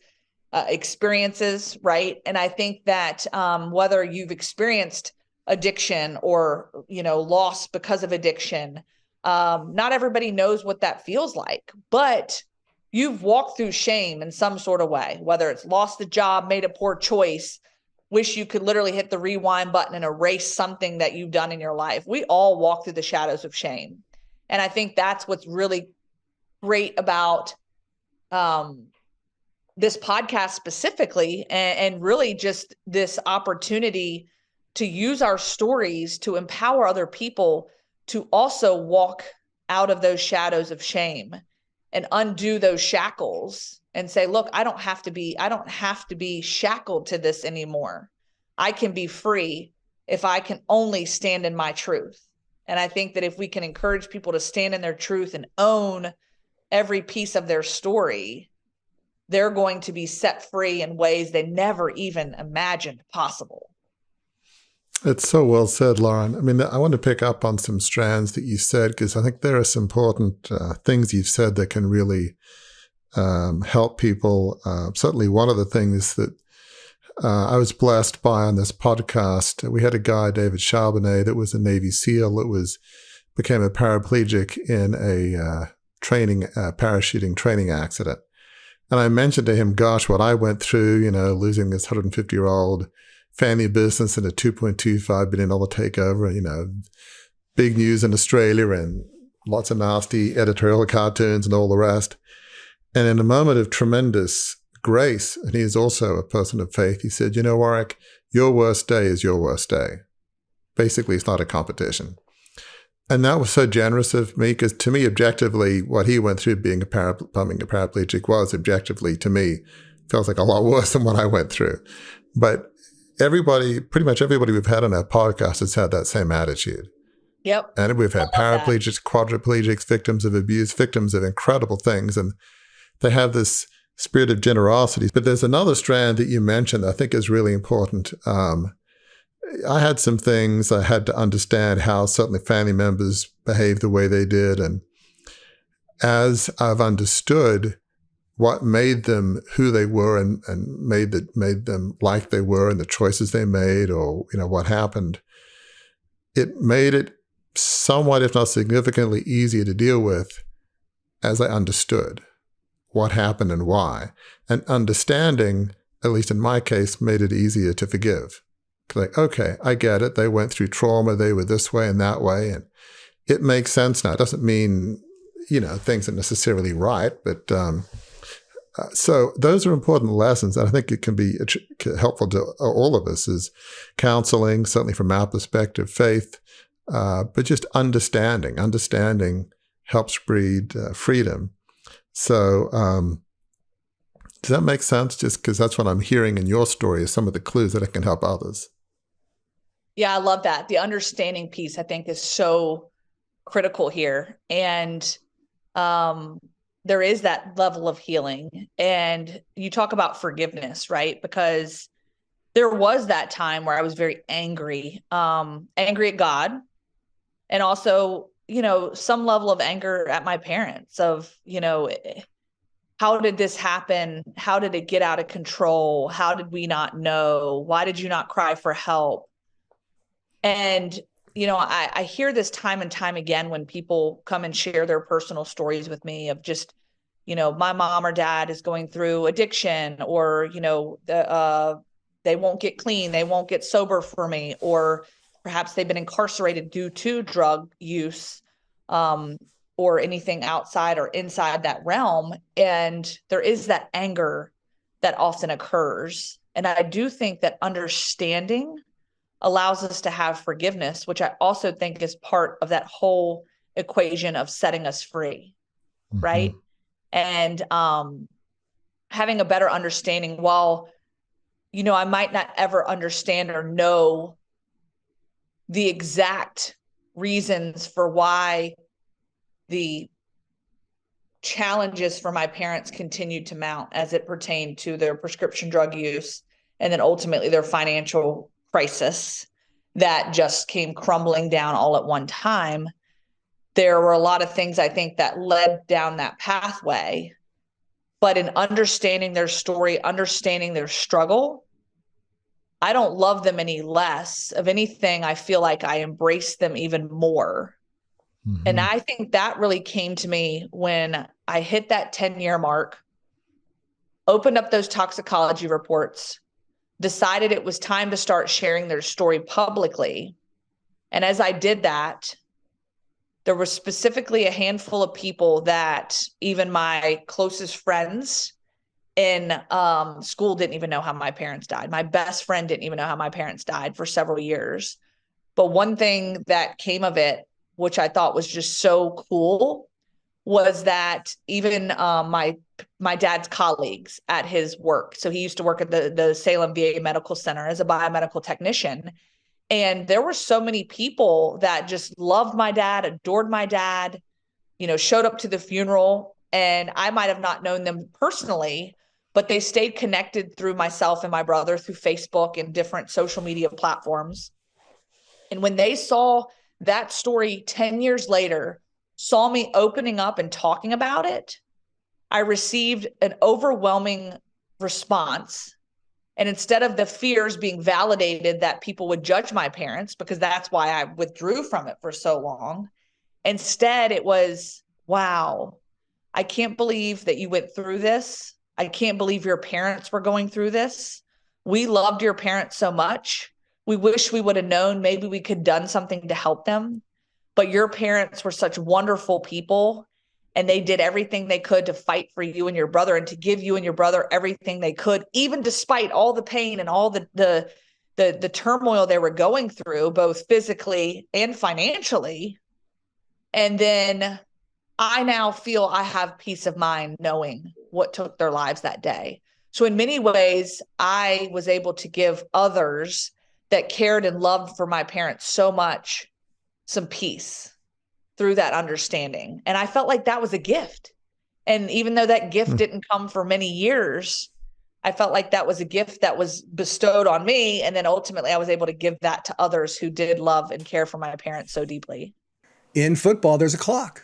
experiences, right? And I think that whether you've experienced addiction or, loss because of addiction, not everybody knows what that feels like, but you've walked through shame in some sort of way, whether it's lost the job, made a poor choice, wish you could literally hit the rewind button and erase something that you've done in your life. We all walk through the shadows of shame. And I think that's what's really great about this podcast specifically, and really just this opportunity to use our stories to empower other people to also walk out of those shadows of shame and undo those shackles and say, look, I don't have to be shackled to this anymore. I can be free if I can only stand in my truth. And I think that if we can encourage people to stand in their truth and own every piece of their story, they're going to be set free in ways they never even imagined possible. It's so well said, Lauren. I mean, I want to pick up on some strands that you said, because I think there are some important things you've said that can really help people. Certainly one of the things that I was blessed by on this podcast, we had a guy, David Charbonnet, that was a Navy SEAL that became a paraplegic in a parachuting training accident. And I mentioned to him, gosh, what I went through, losing this 150-year-old family business in a $2.25 billion takeover, big news in Australia and lots of nasty editorial cartoons and all the rest. And in a moment of tremendous grace, and he is also a person of faith, he said, Warwick, your worst day is your worst day. Basically, it's not a competition. And that was so generous of me, because to me, objectively, what he went through becoming a paraplegic was objectively, to me, feels like a lot worse than what I went through. But pretty much everybody we've had on our podcast has had that same attitude. Yep. And we've had paraplegics, quadriplegics, victims of abuse, victims of incredible things. And they have this spirit of generosity. But there's another strand that you mentioned that I think is really important. I had some things I had to understand how certainly family members behaved the way they did. And as I've understood what made them who they were and made them like they were and the choices they made, or, what happened, it made it somewhat, if not significantly, easier to deal with as I understood what happened and why. And understanding, at least in my case, made it easier to forgive. Like, okay, I get it. They went through trauma. They were this way and that way. And it makes sense now. It doesn't mean, things are necessarily right. But so those are important lessons. And I think it can be helpful to all of us as counseling, certainly from our perspective, faith, but just understanding. Understanding helps breed freedom. So does that make sense? Just because that's what I'm hearing in your story is some of the clues that it can help others. Yeah, I love that. The understanding piece, I think, is so critical here. And there is that level of healing. And you talk about forgiveness, right? Because there was that time where I was very angry at God, and also, some level of anger at my parents of, how did this happen? How did it get out of control? How did we not know? Why did you not cry for help? And, I hear this time and time again when people come and share their personal stories with me of just, my mom or dad is going through addiction, or, they won't get clean. They won't get sober for me. Or perhaps they've been incarcerated due to drug use, or anything outside or inside that realm. And there is that anger that often occurs. And I do think that understanding allows us to have forgiveness, which I also think is part of that whole equation of setting us free, mm-hmm. right? And having a better understanding, while, I might not ever understand or know the exact reasons for why the challenges for my parents continued to mount as it pertained to their prescription drug use, and then ultimately their financial crisis that just came crumbling down all at one time. There were a lot of things I think that led down that pathway, but in understanding their story, understanding their struggle, I don't love them any less. Of anything, I feel like I embrace them even more. Mm-hmm. And I think that really came to me when I hit that 10-year mark, opened up those toxicology reports, decided it was time to start sharing their story publicly. And as I did that, there was specifically a handful of people that even my closest friends in school didn't even know how my parents died. My best friend didn't even know how my parents died for several years. But one thing that came of it, which I thought was just so cool, was that even my dad's colleagues at his work, so he used to work at the Salem VA Medical Center as a biomedical technician, And there were so many people that just loved my dad, adored my dad, showed up to the funeral. And I might have not known them personally, but they stayed connected through myself and my brother through Facebook and different social media platforms. And when they saw that story 10 years later, saw me opening up and talking about it, I received an overwhelming response. And instead of the fears being validated that people would judge my parents, because that's why I withdrew from it for so long, instead it was, wow, I can't believe that you went through this. I can't believe your parents were going through this. We loved your parents so much. We wish we would have known, maybe we could have done something to help them. But your parents were such wonderful people, and they did everything they could to fight for you and your brother and to give you and your brother everything they could, even despite all the pain and all the turmoil they were going through, both physically and financially. And then I now feel I have peace of mind knowing what took their lives that day. So in many ways, I was able to give others that cared and loved for my parents so much some peace through that understanding. And I felt like that was a gift. And even though that gift didn't come for many years, I felt like that was a gift that was bestowed on me. And then ultimately I was able to give that to others who did love and care for my parents so deeply. In football, there's a clock.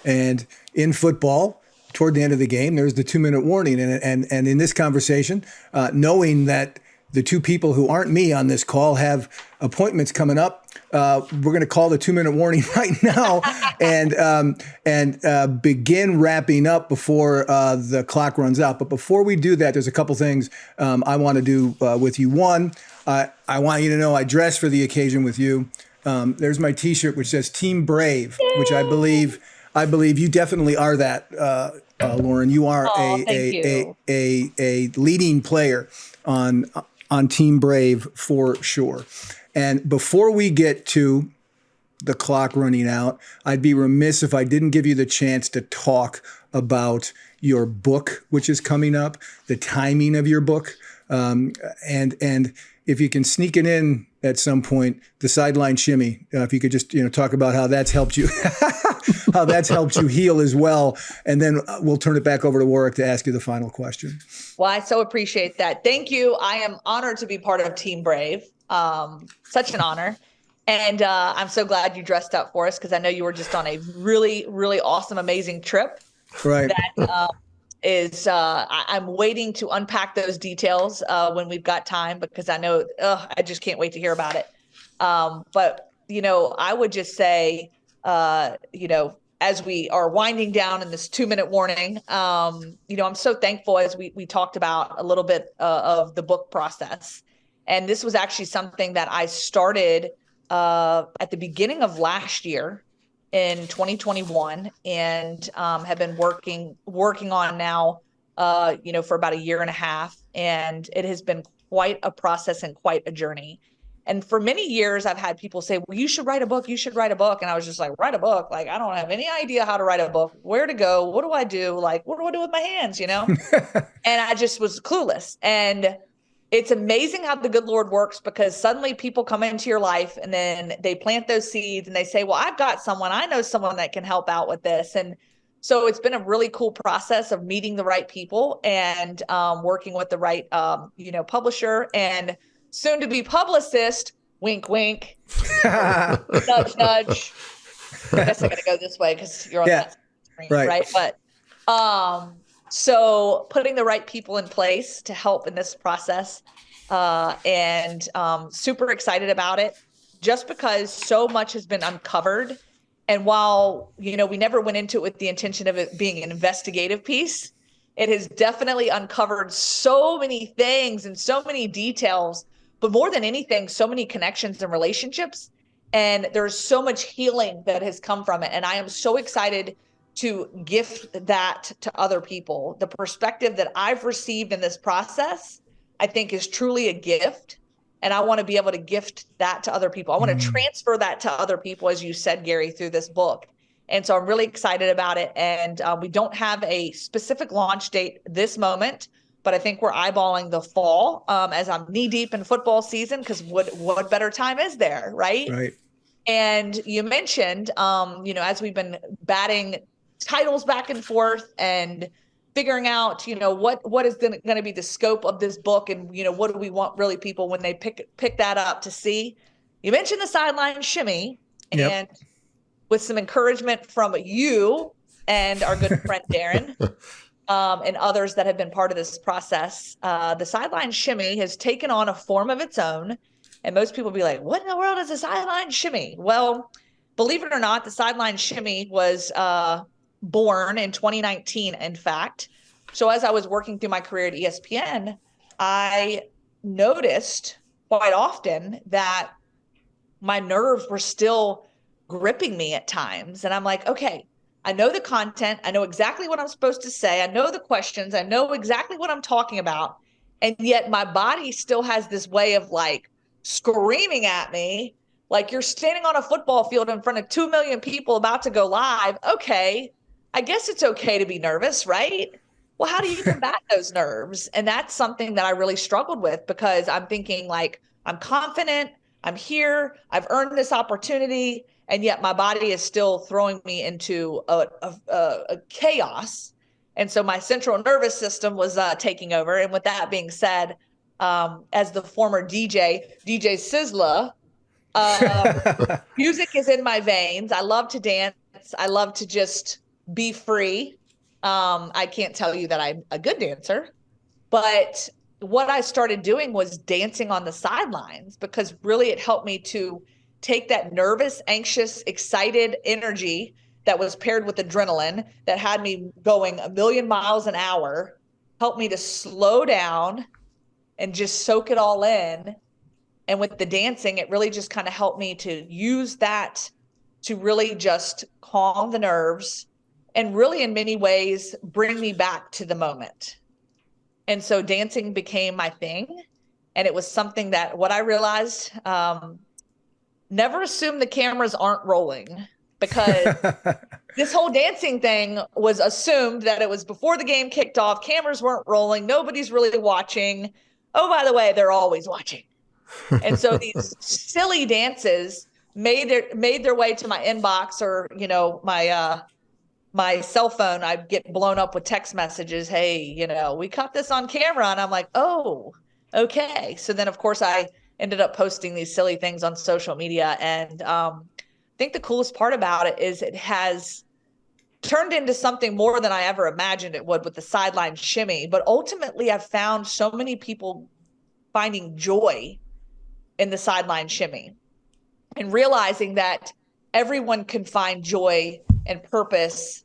And in football, toward the end of the game, there's the 2-minute warning. And in this conversation, knowing that the two people who aren't me on this call have appointments coming up, we're going to call the 2-minute warning right now and begin wrapping up before the clock runs out. But before we do that, there's a couple things I want to do with you. One, I want you to know I dressed for the occasion with you. There's my T-shirt, which says Team Brave, which I believe you definitely are that, Lauren. You are a leading player on Team Brave for sure. And before we get to the clock running out, I'd be remiss if I didn't give you the chance to talk about your book, which is coming up, the timing of your book, and if you can sneak it in at some point, the sideline shimmy. If you could just talk about how that's helped you, how that's helped you heal as well, and then we'll turn it back over to Warwick to ask you the final question. Well, I so appreciate that. Thank you. I am honored to be part of Team Brave. Such an honor. And I'm so glad you dressed up for us because I know you were just on a really, really awesome, amazing trip. Right. That I'm waiting to unpack those details when we've got time because I know I just can't wait to hear about it. But, I would just say, as we are winding down in this 2-minute warning, I'm so thankful as we talked about a little bit of the book process. And this was actually something that I started at the beginning of last year in 2021 and have been working on now, for about a year and a half. And it has been quite a process and quite a journey. And for many years, I've had people say, well, you should write a book. You should write a book. And I was just like, write a book? Like, I don't have any idea how to write a book, where to go. What do I do? Like, what do I do with my hands? And I just was clueless. And it's amazing how the good Lord works because suddenly people come into your life and then they plant those seeds and they say, well, I know someone that can help out with this. And so it's been a really cool process of meeting the right people and working with the right, publisher and soon to be publicist, wink, wink, nudge, nudge. I guess I got to go this way because you're on that screen, right? But so putting the right people in place to help in this process and super excited about it just because so much has been uncovered. And while, we never went into it with the intention of it being an investigative piece, it has definitely uncovered so many things and so many details, but more than anything, so many connections and relationships. And there's so much healing that has come from it. And I am so excited to gift that to other people. The perspective that I've received in this process, I think is truly a gift. And I want to be able to gift that to other people. I want to transfer that to other people, as you said, Gary, through this book. And so I'm really excited about it. And we don't have a specific launch date this moment, but I think we're eyeballing the fall as I'm knee deep in football season, because what better time is there, right? Right. And you mentioned, as we've been batting titles back and forth and figuring out, what is going to be the scope of this book, and what do we want really people when they pick that up to see. You mentioned the sideline shimmy, Yep. and with some encouragement from you and our good friend Darren and others that have been part of this process, the sideline shimmy has taken on a form of its own. And most people be like, what in the world is a sideline shimmy? Well, believe it or not, the sideline shimmy was born in 2019, in fact. So as I was working through my career at ESPN, I noticed quite often that my nerves were still gripping me at times. And I'm like, okay, I know the content. I know exactly what I'm supposed to say. I know the questions. I know exactly what I'm talking about. And yet my body still has this way of like screaming at me, like, you're standing on a football field in front of 2 million people about to go live. Okay, I guess it's okay to be nervous, right? Well, how do you combat those nerves? And that's something that I really struggled with, because I'm thinking like, I'm confident, I'm here, I've earned this opportunity, and yet my body is still throwing me into a chaos. And so my central nervous system was taking over. And with that being said, as the former DJ Sisler, music is in my veins. I love to dance. I love to just be free. I can't tell you that I'm a good dancer, but what I started doing was dancing on the sidelines, because really it helped me to take that nervous, anxious, excited energy that was paired with adrenaline that had me going a million miles an hour, helped me to slow down and just soak it all in. And with the dancing, it really just kind of helped me to use that to really just calm the nerves and really in many ways bring me back to the moment. And so dancing became my thing. And it was something that what I realized, never assume the cameras aren't rolling, because this whole dancing thing was assumed that it was before the game kicked off. Cameras weren't rolling. Nobody's really watching. Oh, by the way, they're always watching. And so these silly dances made their way to my inbox, or, my cell phone. I'd get blown up with text messages. Hey, we caught this on camera. And I'm like, oh, okay. So then, of course, I ended up posting these silly things on social media. And I think the coolest part about it is it has turned into something more than I ever imagined it would with the sideline shimmy. But ultimately, I've found so many people finding joy in the sideline shimmy and realizing that everyone can find joy and purpose,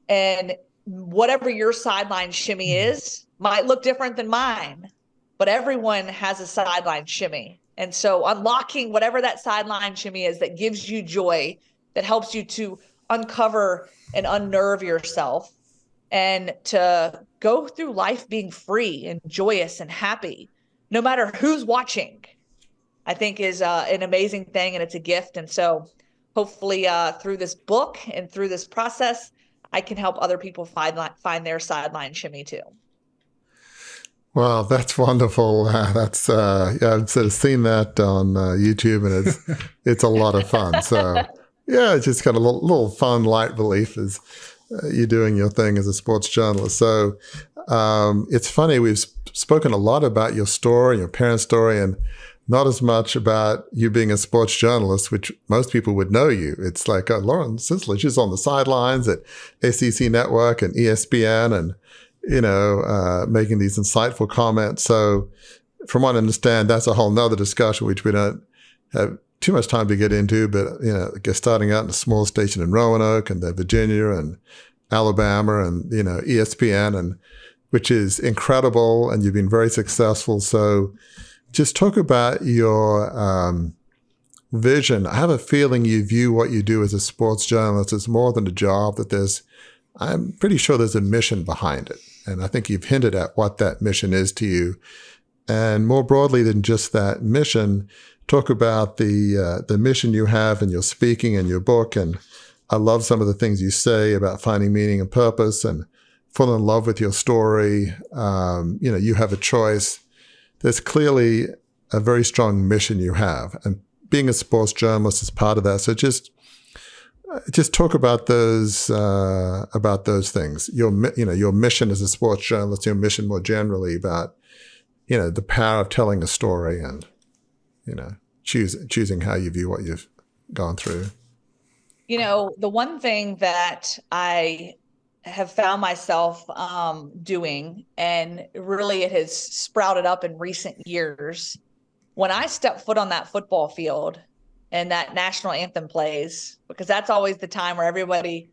and whatever your sideline shimmy is might look different than mine, but everyone has a sideline shimmy. And so unlocking whatever that sideline shimmy is that gives you joy, that helps you to uncover and unnerve yourself and to go through life being free and joyous and happy, no matter who's watching, I think is an amazing thing, and it's a gift. And so hopefully through this book and through this process, I can help other people find their sideline shimmy too. Wow, that's wonderful. I've sort of seen that on YouTube, and it's a lot of fun. So yeah, it's just got a little fun, light relief as you're doing your thing as a sports journalist. So it's funny, we've spoken a lot about your story, your parents' story, and not as much about you being a sports journalist, which most people would know you. It's like Lauren Sisler, she's on the sidelines at SEC Network and ESPN, and making these insightful comments. So from what I understand, that's a whole nother discussion, which we don't have too much time to get into, but, starting out in a small station in Roanoke and then Virginia and Alabama and, ESPN, and which is incredible. And you've been very successful. So just talk about your vision. I have a feeling you view what you do as a sports journalist as more than a job, that I'm pretty sure there's a mission behind it. And I think you've hinted at what that mission is to you. And more broadly than just that mission, talk about the mission you have in your speaking and your book. And I love some of the things you say about finding meaning and purpose and fall in love with your story. You have a choice. There's clearly a very strong mission you have, and being a sports journalist is part of that. So just talk about those things. Your mission as a sports journalist, your mission more generally about the power of telling a story and choosing how you view what you've gone through. The one thing that I have found myself doing, and really it has sprouted up in recent years, when I step foot on that football field and that national anthem plays, because that's always the time where everybody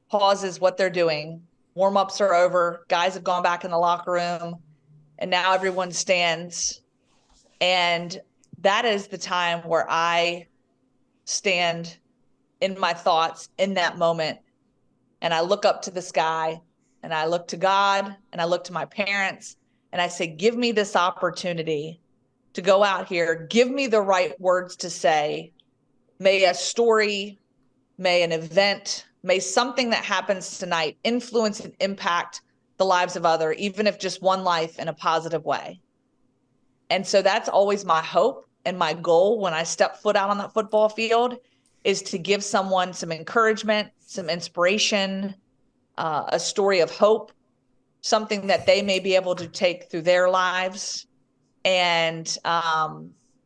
pauses what they're doing. Warm-ups are over. Guys have gone back in the locker room, and now everyone stands. And that is the time where I stand in my thoughts in that moment. And I look up to the sky, and I look to God, and I look to my parents, and I say, give me this opportunity to go out here. Give me the right words to say. May a story, may an event, may something that happens tonight influence and impact the lives of others, even if just one life in a positive way. And so that's always my hope and my goal when I step foot out on that football field, is to give someone some encouragement, some inspiration, a story of hope, something that they may be able to take through their lives. And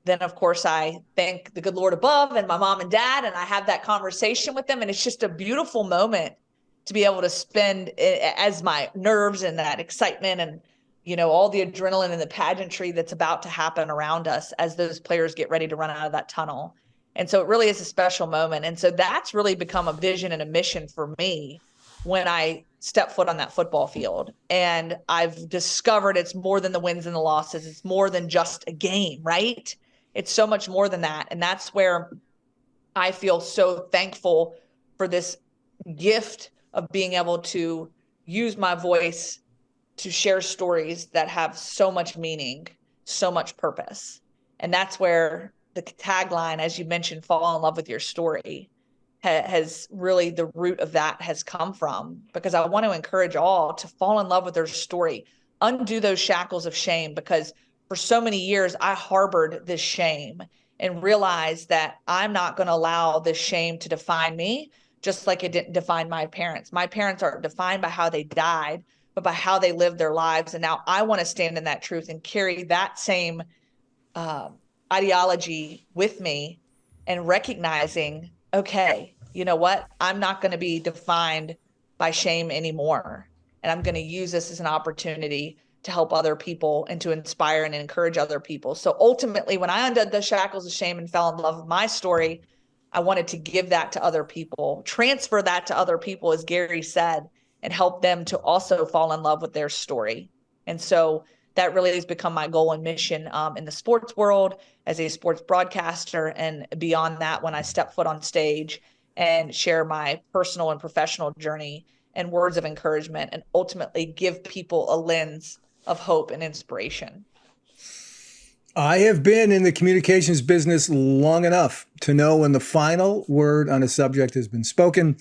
then, of course, I thank the good Lord above and my mom and dad, and I have that conversation with them. And it's just a beautiful moment to be able to spend as my nerves and that excitement and, all the adrenaline and the pageantry that's about to happen around us as those players get ready to run out of that tunnel. And so it really is a special moment. And so that's really become a vision and a mission for me when I step foot on that football field. And I've discovered it's more than the wins and the losses. It's more than just a game, right? It's so much more than that. And that's where I feel so thankful for this gift of being able to use my voice to share stories that have so much meaning, so much purpose. And that's where the tagline, as you mentioned, fall in love with your story, has really, the root of that has come from, because I want to encourage all to fall in love with their story, undo those shackles of shame, because for so many years I harbored this shame and realized that I'm not going to allow this shame to define me, just like it didn't define my parents. My parents aren't defined by how they died, but by how they lived their lives. And now I want to stand in that truth and carry that same ideology with me, and recognizing, okay, you know what? I'm not going to be defined by shame anymore. And I'm going to use this as an opportunity to help other people and to inspire and encourage other people. So ultimately, when I undid the shackles of shame and fell in love with my story, I wanted to give that to other people, transfer that to other people, as Gary said, and help them to also fall in love with their story. And so that really has become my goal and mission in the sports world as a sports broadcaster, and beyond that, when I step foot on stage and share my personal and professional journey and words of encouragement, and ultimately give people a lens of hope and inspiration. I have been in the communications business long enough to know when the final word on a subject has been spoken.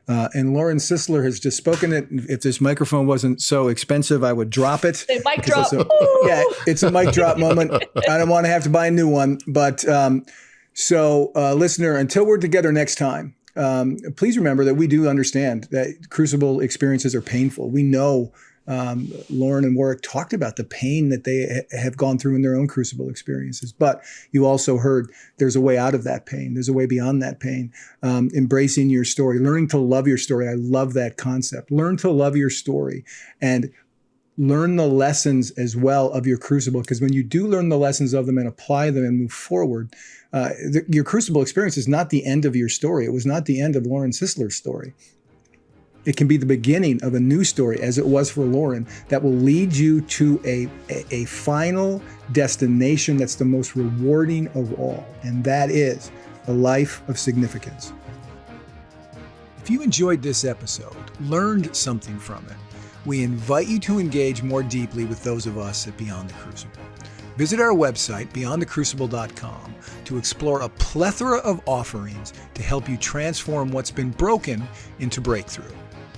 And Lauren Sisler has just spoken it. If this microphone wasn't so expensive, I would drop it. A mic drop. It's a mic drop moment. I don't want to have to buy a new one. But listener, until we're together next time, please remember that we do understand that crucible experiences are painful. We know Lauren and Warwick talked about the pain that they have gone through in their own crucible experiences. But you also heard there's a way out of that pain. There's a way beyond that pain. Embracing your story, learning to love your story. I love that concept. Learn to love your story and learn the lessons as well of your crucible. Because when you do learn the lessons of them and apply them and move forward, your crucible experience is not the end of your story. It was not the end of Lauren Sisler's story. It can be the beginning of a new story, as it was for Lauren, that will lead you to a final destination that's the most rewarding of all, and that is a life of significance. If you enjoyed this episode, learned something from it, we invite you to engage more deeply with those of us at Beyond the Crucible. Visit our website, beyondthecrucible.com, to explore a plethora of offerings to help you transform what's been broken into breakthrough.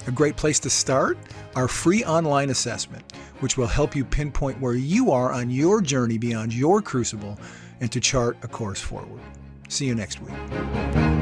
A great place to start? Our free online assessment, which will help you pinpoint where you are on your journey beyond your crucible and to chart a course forward. See you next week.